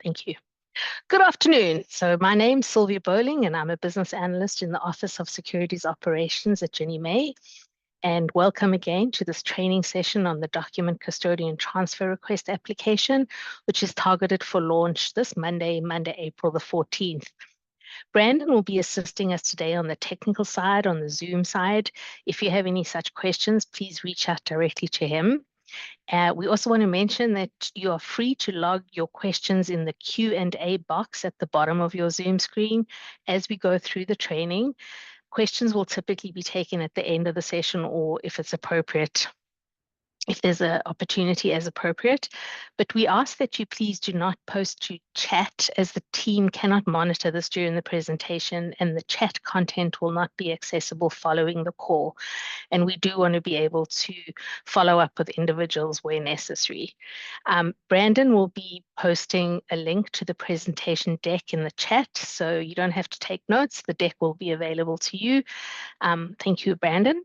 Thank you. Good afternoon. So my name's Sylvia Bowling, and I'm a business analyst in the Office of Securities Operations at Ginnie Mae. And welcome again to this training session on the Document Custodian Transfer Request application, which is targeted for launch this Monday, April the 14th. Brandon will be assisting us today on the technical side, on the Zoom side. If you have any such questions, please reach out directly to him. We also want to mention that you are free to log your questions in the Q&A box at the bottom of your Zoom screen as we go through the training. Questions will typically be taken at the end of the session, or if it's appropriate, if there's an opportunity as appropriate. But we ask that you please do not post to chat, as the team cannot monitor this during the presentation, and the chat content will not be accessible following the call. And we do want to be able to follow up with individuals where necessary. Brandon will be posting a link to the presentation deck in the chat, so you don't have to take notes. The deck will be available to you. Thank you, Brandon.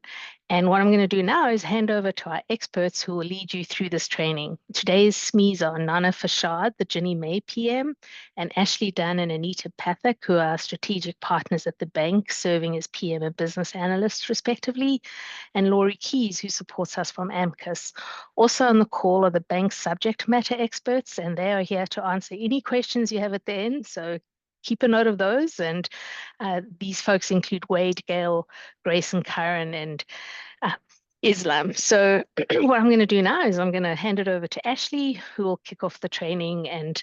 And what I'm going to do now is hand over to our experts who will lead you through this training. Today's SMEs are Nana Fashad, the Ginnie Mae PM, and Ashley Dunn and Anita Pathak, who are strategic partners at the bank, serving as PM and business analysts, respectively, and Laurie Keys, who supports us from AMCUS. Also on the call are the bank's subject matter experts, and they are here to answer any questions you have at the end. So keep a note of those. And these folks include Wade, Gail, Grayson, Curran, and Islam. So what I'm going to do now is I'm going to hand it over to Ashley, who will kick off the training. And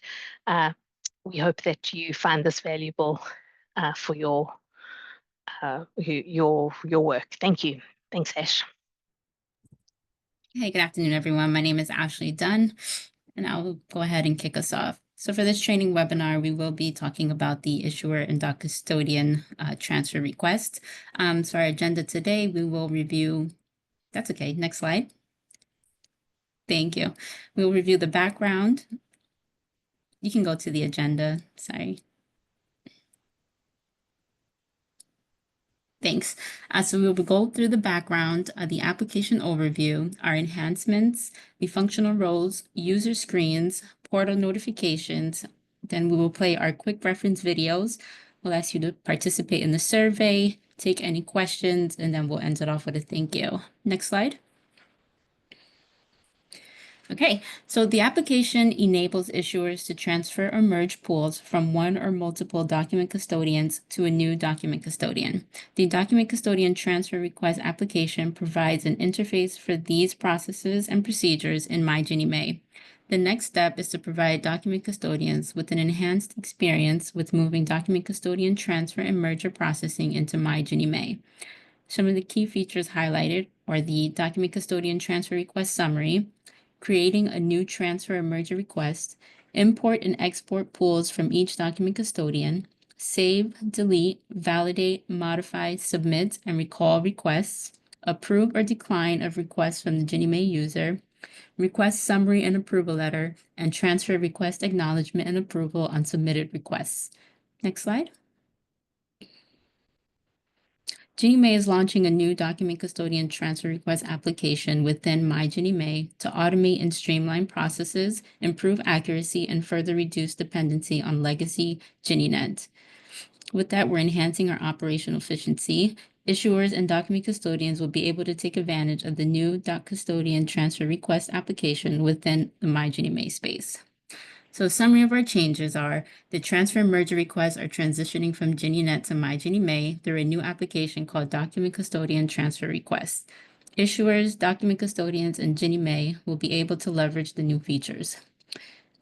we hope that you find this valuable for your work. Thank you. Thanks, Ash. Hey, good afternoon, everyone. My name is Ashley Dunn, and I'll go ahead and kick us off. So for this training webinar, we will be talking about the issuer and doc custodian transfer request. So our agenda today, we will review, that's okay, next slide. Thank you. We will review the background. You can go to the agenda, sorry. Thanks. So we will go through the background, the application overview, our enhancements, the functional roles, user screens, portal notifications. Then we will play our quick reference videos. We'll ask you to participate in the survey, take any questions, and then we'll end it off with a thank you. Next slide. Okay, so the application enables issuers to transfer or merge pools from one or multiple document custodians to a new document custodian. The document custodian transfer request application provides an interface for these processes and procedures in MyGinnieMay. The next step is to provide document custodians with an enhanced experience with moving document custodian transfer and merger processing into MyGinnieMay. Some of the key features highlighted are the document custodian transfer request summary, creating a new transfer or merger request, import and export pools from each document custodian, save, delete, validate, modify, submit, and recall requests, approve or decline of requests from the Ginnie Mae user, request summary and approval letter, and transfer request acknowledgement and approval on submitted requests. Next slide. Ginnie Mae is launching a new document custodian transfer request application within MyGinnieMay to automate and streamline processes, improve accuracy, and further reduce dependency on legacy GinnieNet. With that, we're enhancing our operational efficiency. Issuers and document custodians will be able to take advantage of the new doc custodian transfer request application within the MyGinnieMay space. So a summary of our changes are the transfer and merger requests are transitioning from GinnieNet to MyGinnieMay through a new application called Document Custodian Transfer Requests. Issuers, document custodians, and Ginnie Mae will be able to leverage the new features.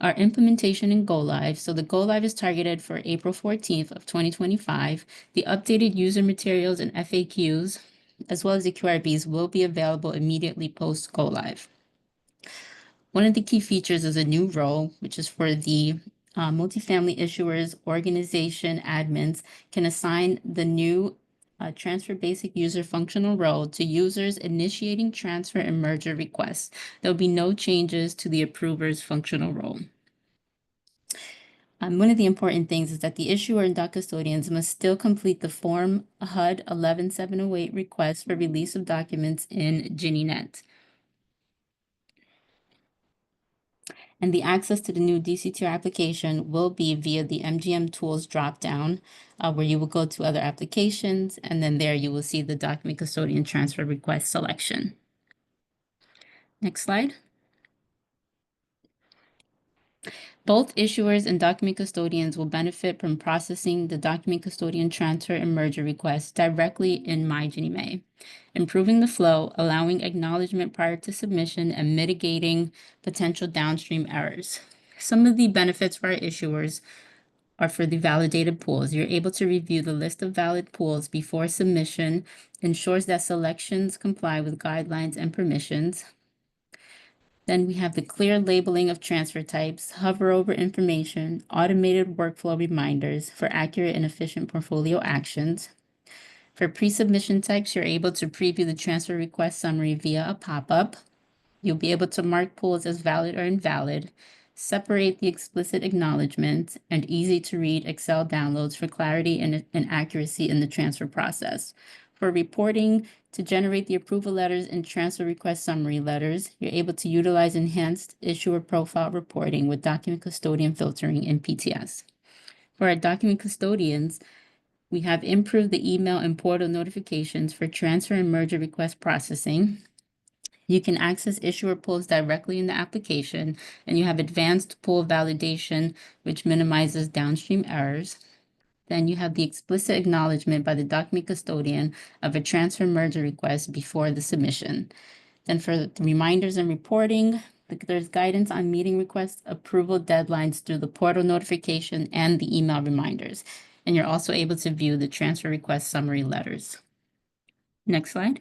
Our implementation and go live. So the go live is targeted for April 14th of 2025. The updated user materials and FAQs, as well as the QRBs, will be available immediately post go live. One of the key features is a new role, which is for the multifamily issuers, organization admins can assign the new transfer basic user functional role to users initiating transfer and merger requests. There'll be no changes to the approver's functional role. One of the important things is that the issuer and doc custodians must still complete the Form HUD 11708 request for release of documents in GinnieNet. And the access to the new DCTR application will be via the MGM Tools dropdown, where you will go to other applications, and then there you will see the document custodian transfer request selection. Next slide. Both issuers and document custodians will benefit from processing the document custodian transfer and merger requests directly in MyGNMA, improving the flow, allowing acknowledgement prior to submission, and mitigating potential downstream errors. Some of the benefits for our issuers are for the validated pools. You're able to review the list of valid pools before submission, ensures that selections comply with guidelines and permissions. Then we have the clear labeling of transfer types, hover over information, automated workflow reminders for accurate and efficient portfolio actions. For pre-submission types, you're able to preview the transfer request summary via a pop-up. You'll be able to mark pools as valid or invalid, separate the explicit acknowledgments, and easy-to-read Excel downloads for clarity and accuracy in the transfer process. For reporting, to generate the approval letters and transfer request summary letters, you're able to utilize enhanced issuer profile reporting with document custodian filtering in PTS. For our document custodians, we have improved the email and portal notifications for transfer and merger request processing. You can access issuer pools directly in the application, and you have advanced pool validation, which minimizes downstream errors. Then you have the explicit acknowledgement by the document custodian of a transfer merger request before the submission. Then for the reminders and reporting, there's guidance on meeting request approval deadlines through the portal notification and the email reminders. And you're also able to view the transfer request summary letters. Next slide.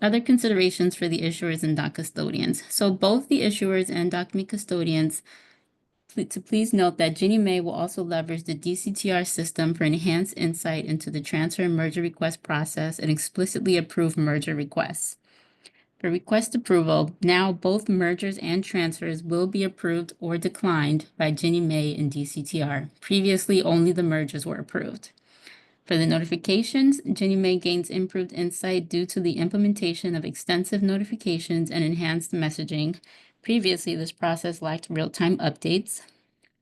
Other considerations for the issuers and doc custodians. So both the issuers and document custodians, please note that Ginnie Mae will also leverage the DCTR system for enhanced insight into the transfer and merger request process and explicitly approve merger requests. For request approval, now both mergers and transfers will be approved or declined by Ginnie Mae and DCTR. Previously, only the mergers were approved. For the notifications, Ginnie Mae gains improved insight due to the implementation of extensive notifications and enhanced messaging. Previously, this process lacked real-time updates.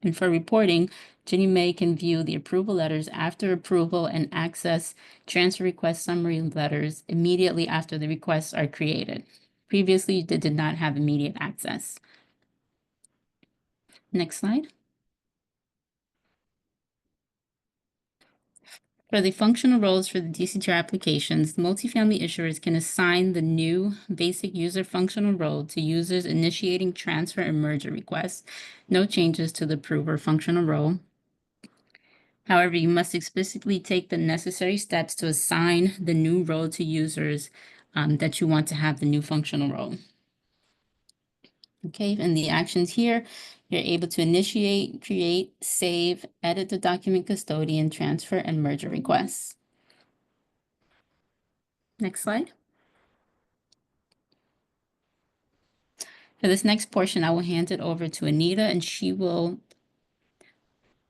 And for reporting, Ginnie Mae can view the approval letters after approval and access transfer request summary letters immediately after the requests are created. Previously, they did not have immediate access. Next slide. For the functional roles for the DCTR applications, multifamily issuers can assign the new basic user functional role to users initiating transfer and merger requests. No changes to the approver functional role. However, you must explicitly take the necessary steps to assign the new role to users that you want to have the new functional role. Okay, and the actions here, you're able to initiate, create, save, edit the document custodian, transfer, and merger requests. Next slide. For this next portion, I will hand it over to Anita, and she will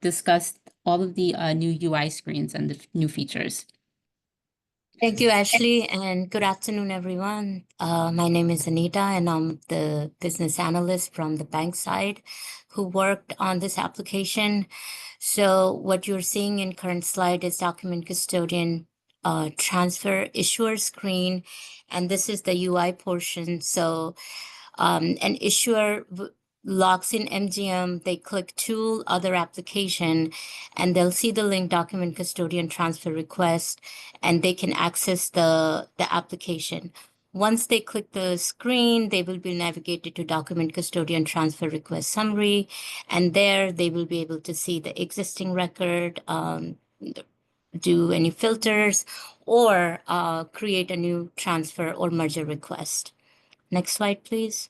discuss all of the new UI screens and the new features. Thank you, Ashley, and good afternoon, everyone. My name is Anita, and I'm the business analyst from the bank side who worked on this application. So what you're seeing in current slide is document custodian transfer issuer screen, and this is the UI portion. So an issuer logs in MGM, they click Tool, Other Application, and they'll see the link Document Custodian Transfer Request, and they can access the application. Once they click the screen, they will be navigated to Document Custodian Transfer Request Summary, and there they will be able to see the existing record, do any filters, or create a new transfer or merger request. Next slide, please.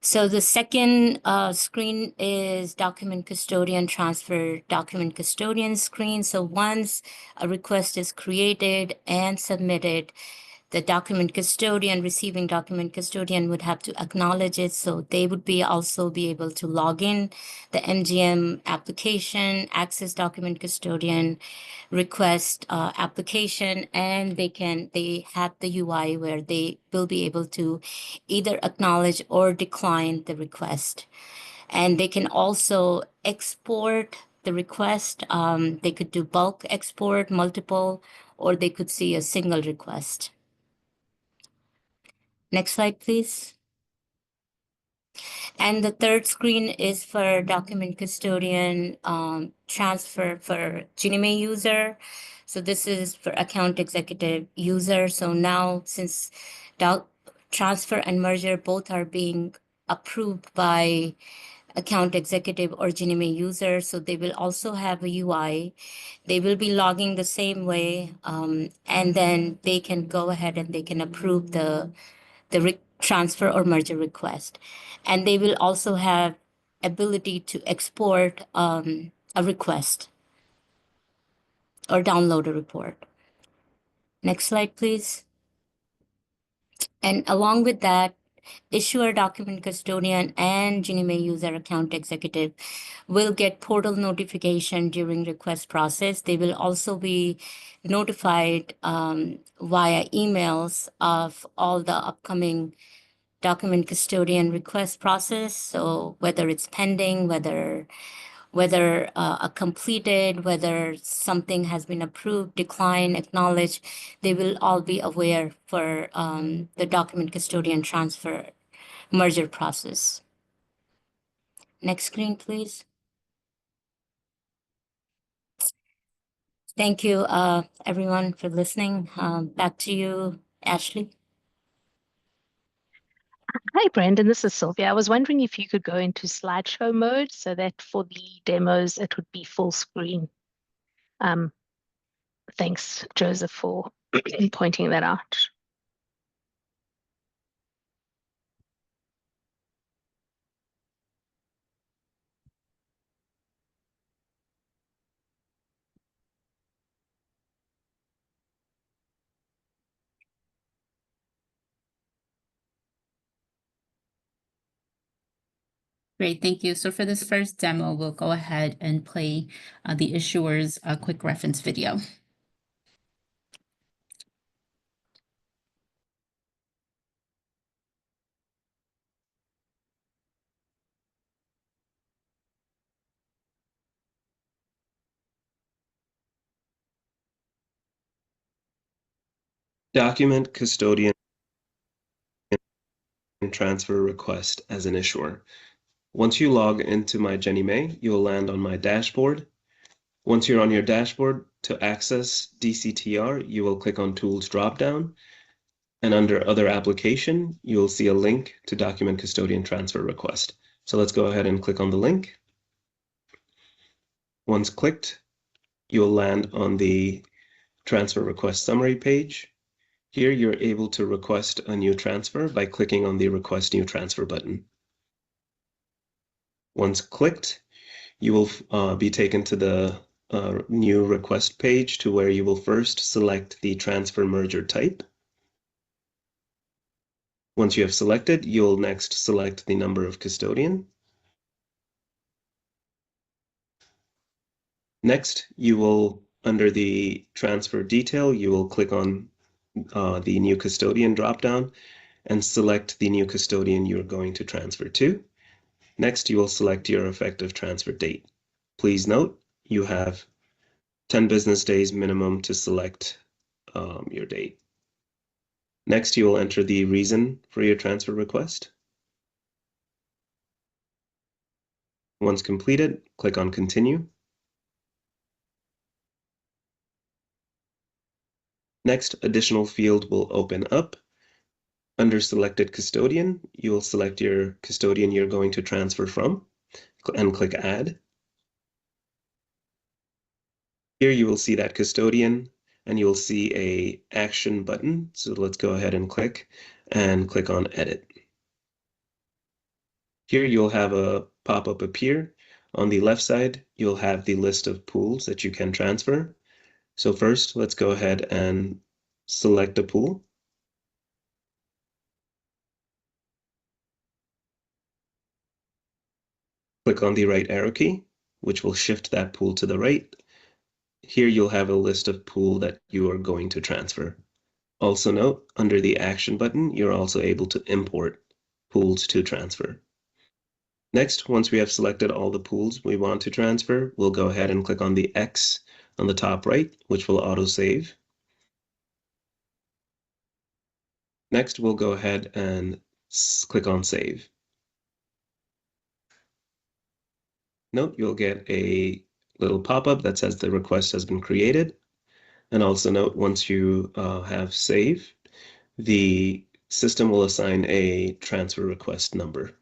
So the second screen is document custodian transfer document custodian screen. So once a request is created and submitted, the document custodian, receiving document custodian would have to acknowledge it. So they would also be able to log in the MGM application, access document custodian, request application, and they have the UI where they will be able to either acknowledge or decline the request. And they can also export the request. They could do bulk export, multiple, or they could see a single request. Next slide, please. And the third screen is for document custodian transfer for Ginnie user. So this is for account executive user. So now since transfer and merger both are being approved by account executive or Ginnie user, so they will also have a UI. They will be logging the same way, and then they can go ahead and they can approve the transfer or merger request. And they will also have ability to export a request or download a report. Next slide, please. And along with that, issuer, document custodian, and Ginnie user account executive will get portal notification during request process. They will also be notified via emails of all the upcoming document custodian request process. So whether it's pending, whether completed, whether something has been approved, declined, acknowledged, they will all be aware for the document custodian transfer merger process. Next screen, please. Thank you, everyone, for listening. Back to you, Ashley. Hi, Brandon, this is Sylvia. I was wondering if you could go into slideshow mode so that for the demos, it would be full screen. Thanks, Joseph, for pointing that out. Great, thank you. So for this first demo, we'll go ahead and play the issuer's quick reference video. Document custodian transfer request as an issuer. Once you log into my Ginnie Mae, you'll land on my dashboard. Once you're on your dashboard, to access DCTR, you will click on Tools dropdown, and under Other Application, you'll see a link to Document Custodian Transfer Request. So let's go ahead and click on the link. Once clicked, you'll land on the Transfer Request Summary page. Here, you're able to request a new transfer by clicking on the Request New Transfer button. Once clicked, you will be taken to the new request page to where you will first select the transfer merger type. Once you have selected, you'll next select the number of custodian. Next, you will, under the transfer detail, you will click on the new custodian dropdown and select the new custodian you're going to transfer to. Next, you will select your effective transfer date. Please note, you have 10 business days minimum to select your date. Next, you will enter the reason for your transfer request. Once completed, click on Continue. Next, additional field will open up. Under Selected Custodian, you will select your custodian you're going to transfer from and click Add. Here you will see that custodian and you'll see a action button. So let's go ahead and click on Edit. Here you'll have a pop-up appear. On the left side, you'll have the list of pools that you can transfer. So first, let's go ahead and select a pool. Click on the right arrow key, which will shift that pool to the right. Here you'll have a list of pool that you are going to transfer. Also note, under the Action button, you're also able to import pools to transfer. Next, once we have selected all the pools we want to transfer, we'll go ahead and click on the X on the top right, which will auto-save. Next, we'll go ahead and click on Save. Note, you'll get a little pop-up that says the request has been created. And also note, once you have saved, the system will assign a transfer request number.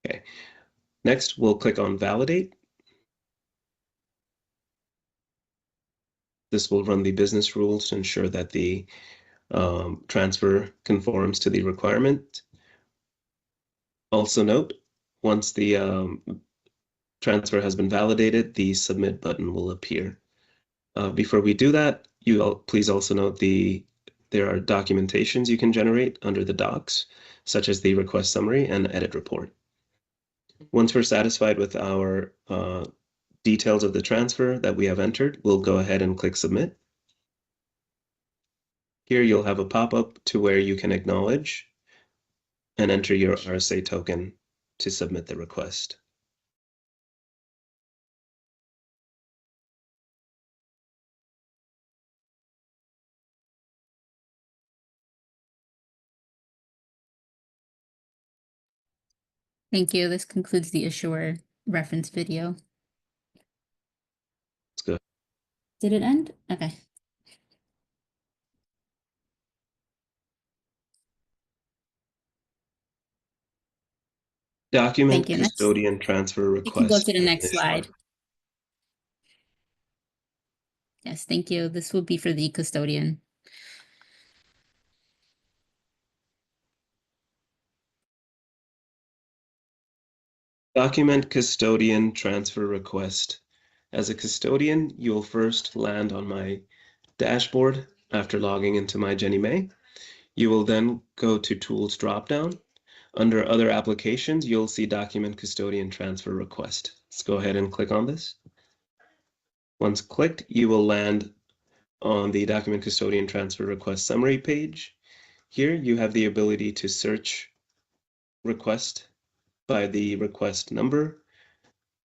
Okay. Next, we'll click on Validate. This will run the business rules to ensure that the transfer conforms to the requirement. Also note, once the transfer has been validated, the Submit button will appear. Before we do that, please also note there are documentations you can generate under the docs, such as the request summary and edit report. Once we're satisfied with our details of the transfer that we have entered, we'll go ahead and click Submit. Here you'll have a pop-up to where you can acknowledge and enter your RSA token to submit the request. Thank you. This concludes the issuer reference video. That's good. Did it end? Okay. Document Thank you. Next, custodian transfer you can go request. to the next slide. Yes, thank you. This will be for the custodian. Document custodian transfer request. As a custodian, you will first land on my dashboard after logging into my Jenny May. You will then go to Tools dropdown. Under Other Applications, you'll see Document Custodian Transfer Request. Let's go ahead and click on this. Once clicked, you will land on the Document Custodian Transfer Request summary page. Here you have the ability to search request by the request number,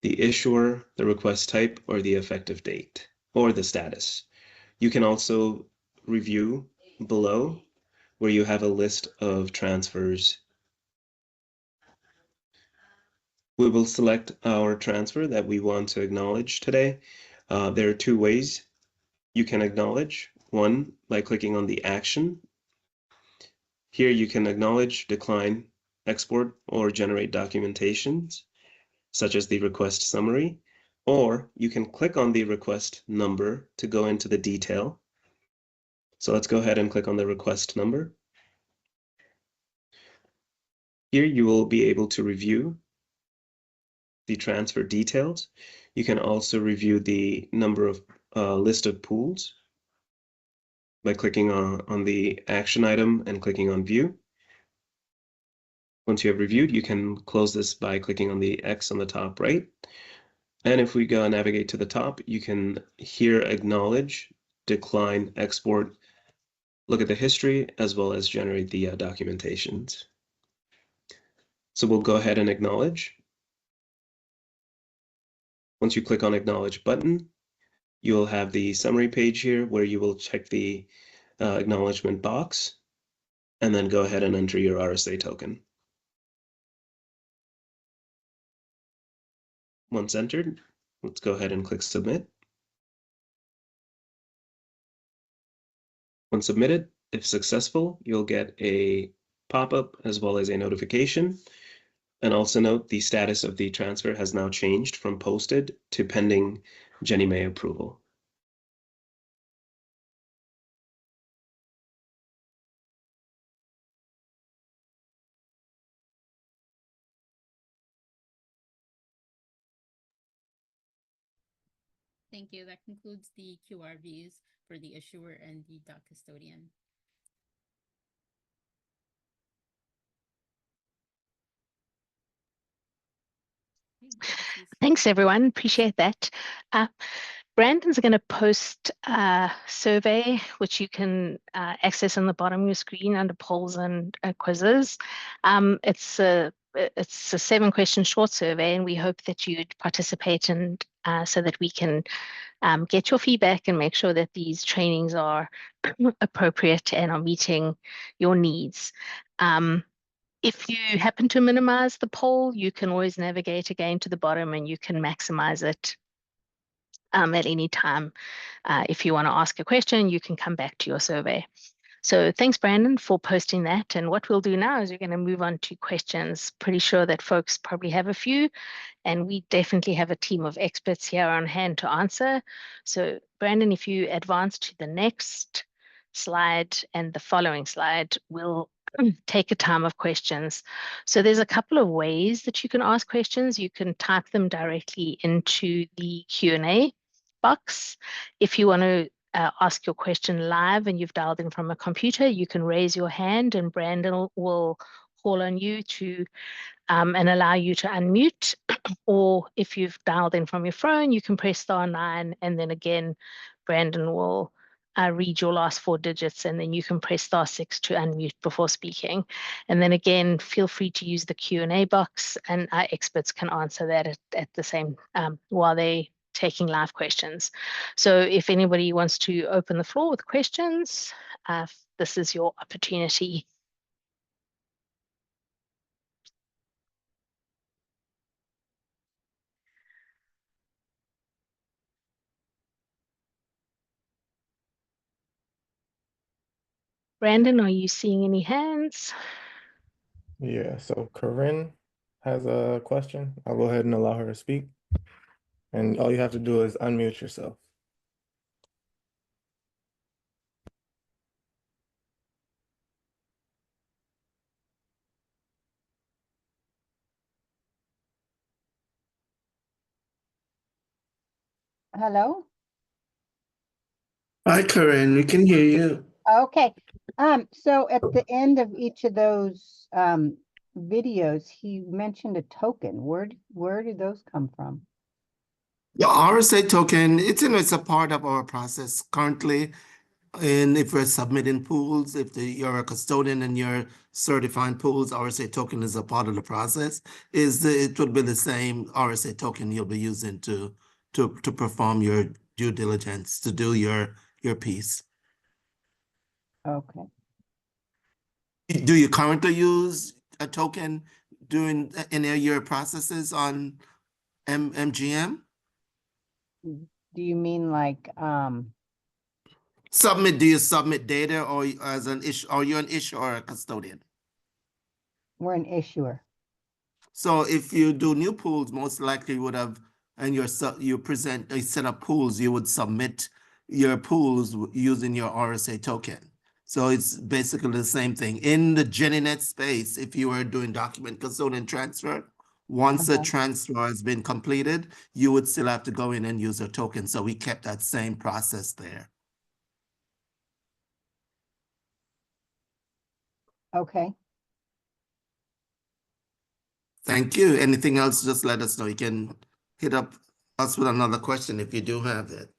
the issuer, the request type, or the effective date, or the status. You can also review below where you have a list of transfers. We will select our transfer that we want to acknowledge today. There are two ways you can acknowledge. One, by clicking on the action. Here you can acknowledge, decline, export, or generate documentations, such as the request summary, or you can click on the request number to go into the detail. So let's go ahead and click on the request number. Here you will be able to review the transfer details. You can also review the number of list of pools by clicking on the action item and clicking on view. Once you have reviewed, you can close this by clicking on the X on the top right. And if we go navigate to the top, you can here acknowledge, decline, export, look at the history, as well as generate the documentations. So we'll go ahead and acknowledge. Once you click on Acknowledge button, you'll have the summary page here where you will check the acknowledgement box and then go ahead and enter your RSA token. Once entered, let's go ahead and click Submit. Once submitted, if successful, you'll get a pop-up as well as a notification. And also note the status of the transfer has now changed from posted to pending Jenny May approval. Thank you. That concludes the QRVs for the issuer and the doc custodian. Thanks, everyone. Appreciate that. Brandon's going to post a survey, which you can access on the bottom of your screen under polls and quizzes. It's a 7-question short survey, and we hope that you'd participate and so that we can get your feedback and make sure that these trainings are appropriate and are meeting your needs. If you happen to minimize the poll, you can always navigate again to the bottom and you can maximize it at any time. If you want to ask a question, you can come back to your survey. So thanks, Brandon, for posting that. And what we'll do now is we're going to move on to questions. Pretty sure that folks probably have a few, and we definitely have a team of experts here on hand to answer. So Brandon, if you advance to the next slide and the following slide, we'll take a time of questions. So there's a couple of ways that you can ask questions. You can type them directly into the Q&A box. If you want to ask your question live and you've dialed in from a computer, you can raise your hand and Brandon will call on you to and allow you to unmute. Or if you've dialed in from your phone, you can press *9 and then again, Brandon will read your last 4 digits and then you can press *6 to unmute before speaking. And then again, feel free to use the Q&A box and our experts can answer that at the same while they taking live questions. So if anybody wants to open the floor with questions, this is your opportunity. Brandon, are you seeing any hands? Yeah, so Corinne has a question. I'll go ahead and allow her to speak. And all you have to do is unmute yourself. Hello? Hi, Corinne. We can hear you. Okay. So at the end of each of those videos, he mentioned a token. Where did those come from? The RSA token, it's a part of our process currently. And if we're submitting pools, if you're a custodian and you're certifying pools, RSA token is a part of the process. It would be the same RSA token you'll be using to perform your due diligence, to do your piece. Okay. Do you currently use a token during any of your processes on MGM? Do you mean like Do you submit data or as an issue? Are you an issuer or a custodian? we're an issuer? So if you do new pools, most likely you would have, and you set up pools, you would submit your pools using your RSA token. So it's basically the same thing. In the GennyNet space, if you were doing document custodian transfer, once the transfer has been completed, you would still have to go in and use a token. So we kept that same process there. Okay. Thank you. Anything else, just let us know. You can hit up us with another question if you do have it.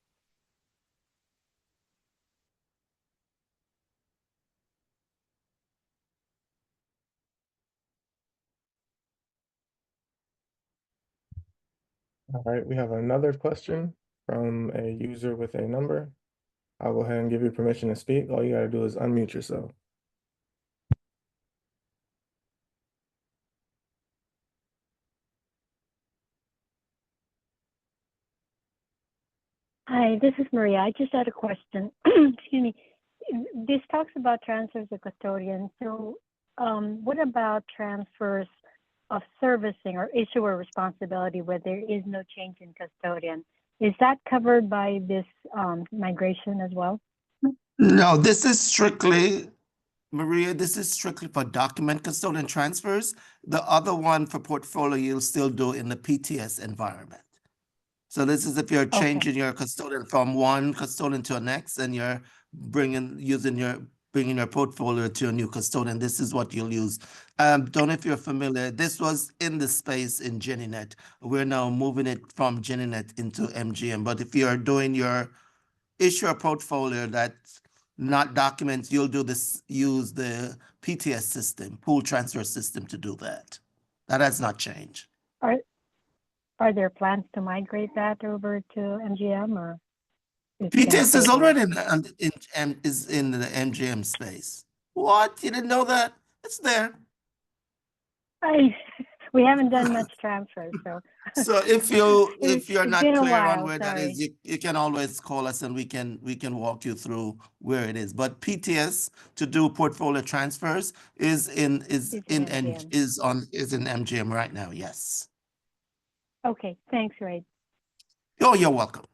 All right, we have another question from a user with a number. I'll go ahead and give you permission to speak. All you got to do is unmute yourself. Hi, this is Maria. I just had a question. Excuse me. This talks about transfers of custodian. So what about transfers of servicing or issuer responsibility where there is no change in custodian? Is that covered by this migration as well? No, this is strictly, Maria, this is strictly for document custodian transfers. The other one for portfolio, you'll still do in the PTS environment. So this is if you're changing your custodian from one custodian to the next and you're using your bringing your portfolio to a new custodian, this is what you'll use. Don't know if you're familiar. This was in the space in GennyNet. We're now moving it from GennyNet into MGM. But if you're doing your issuer portfolio that's not documents, you'll do this, use the PTS system, pool transfer system, to do that. That has not changed. Are there plans to migrate that over to MGM, or PTS is already in the MGM space. What? You didn't know that? It's there. We haven't done much transfer, so. So if you're It's not been a clear on while, where that is, you can always call us and we can walk you through where it is. But PTS to do portfolio transfers is in MGM right now. Yes. Okay, thanks, Ray. Oh, you're welcome.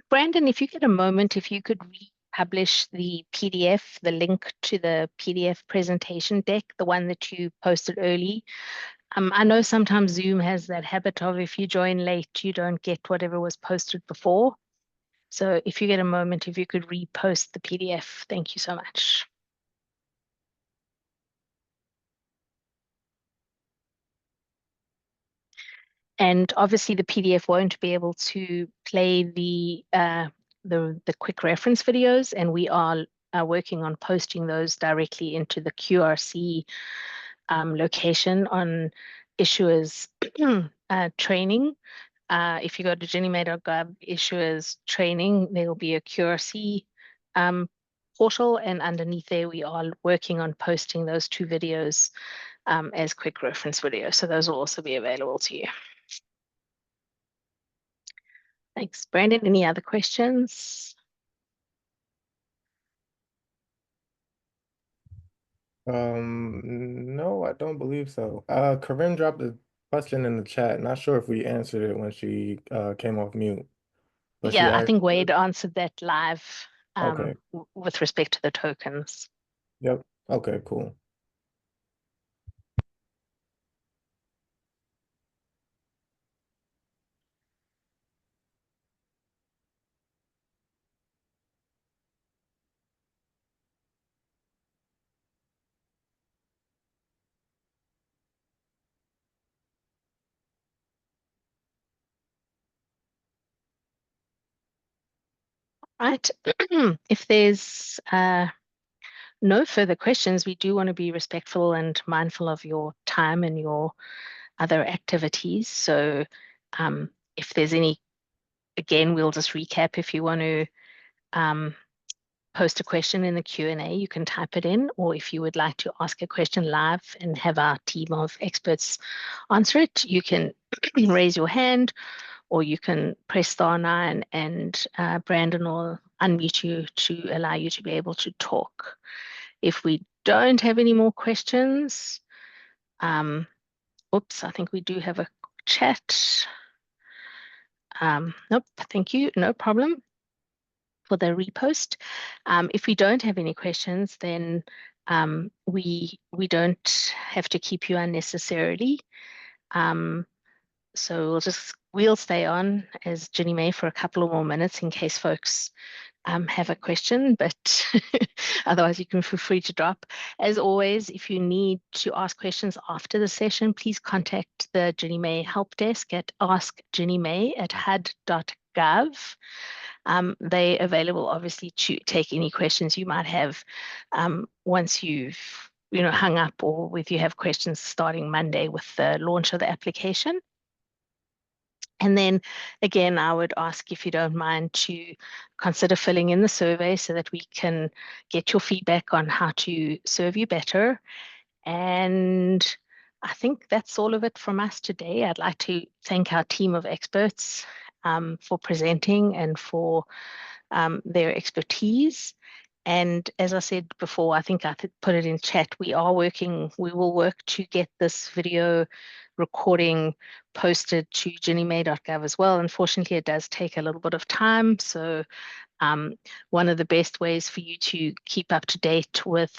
Brandon, if you get a moment, if you could republish the PDF, the link to the PDF presentation deck, the one that you posted early. I know sometimes Zoom has that habit of if you join late, you don't get whatever was posted before. So if you get a moment, if you could repost the PDF, thank you so much. And obviously the PDF won't be able to play the quick reference videos, and we are working on posting those directly into the QRC location on issuers training. If you go to gennymay.gov issuers training, there will be a QRC portal, and underneath there we are working on posting those 2 videos as quick reference videos. So those will also be available to you. Thanks, Brandon. Any other questions? No, I don't believe so. Corinne dropped a question in the chat. Not sure if we answered it when she came off mute. But Yeah, I think Wade answered that live Okay. with respect to the tokens. Yep. Okay, cool. Right. If there's no further questions, we do want to be respectful and mindful of your time and your other activities. So if there's any, again, we'll just recap. If you want to post a question in the Q&A, you can type it in, or if you would like to ask a question live and have our team of experts answer it, you can raise your hand, or you can press *9 and Brandon will unmute you to allow you to be able to talk. If we don't have any more questions, oops, I think we do have a chat. Nope, thank you, no problem for the repost. If we don't have any questions, then we don't have to keep you unnecessarily. So we'll stay on as Ginny May for a couple of more minutes in case folks have a question, but otherwise you can feel free to drop. As always, if you need to ask questions after the session, please contact the Ginny May help desk at askginnymay@hud.gov. They're available obviously to take any questions you might have once you've hung up, or if you have questions starting Monday with the launch of the application. And then again, I would ask, if you don't mind, to consider filling in the survey so that we can get your feedback on how to serve you better. And I think that's all of it from us today. I'd like to thank our team of experts for presenting and for their expertise. And as I said before, I think I put it in chat, we will work to get this video recording posted to gennymay.gov as well. Unfortunately, it does take a little bit of time. So One of the best ways for you to keep up to date with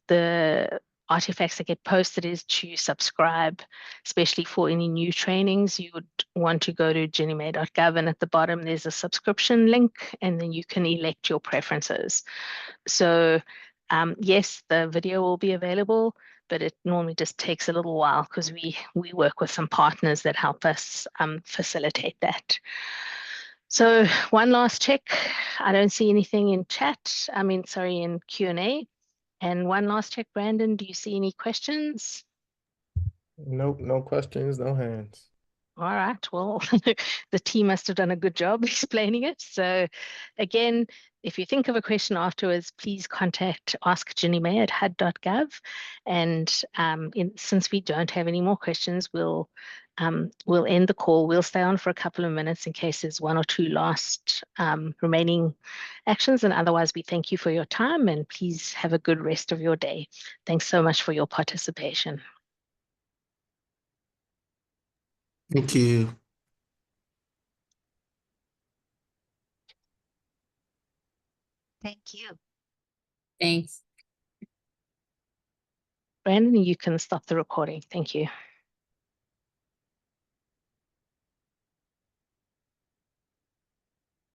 the artifacts that get posted is to subscribe, especially for any new trainings. You would want to go to ginnyme.gov, and at the bottom there's a subscription link, and then you can elect your preferences. So yes, the video will be available, but it normally just takes a little while because we work with some partners that help us facilitate that. So one last check. I don't see anything in chat. In Q&A. And one last check, Brandon, do you see any questions? Nope, no questions, no hands. All right, well, the team must have done a good job explaining it. So again, if you think of a question afterwards, please contact askginnyme@hud.gov. And since we don't have any more questions, we'll end the call. We'll stay on for a couple of minutes in case there's one or two last remaining actions. And otherwise, we thank you for your time, and please have a good rest of your day. Thanks so much for your participation. Thank you. Thank you. Thanks. Brandon, you can stop the recording. Thank you.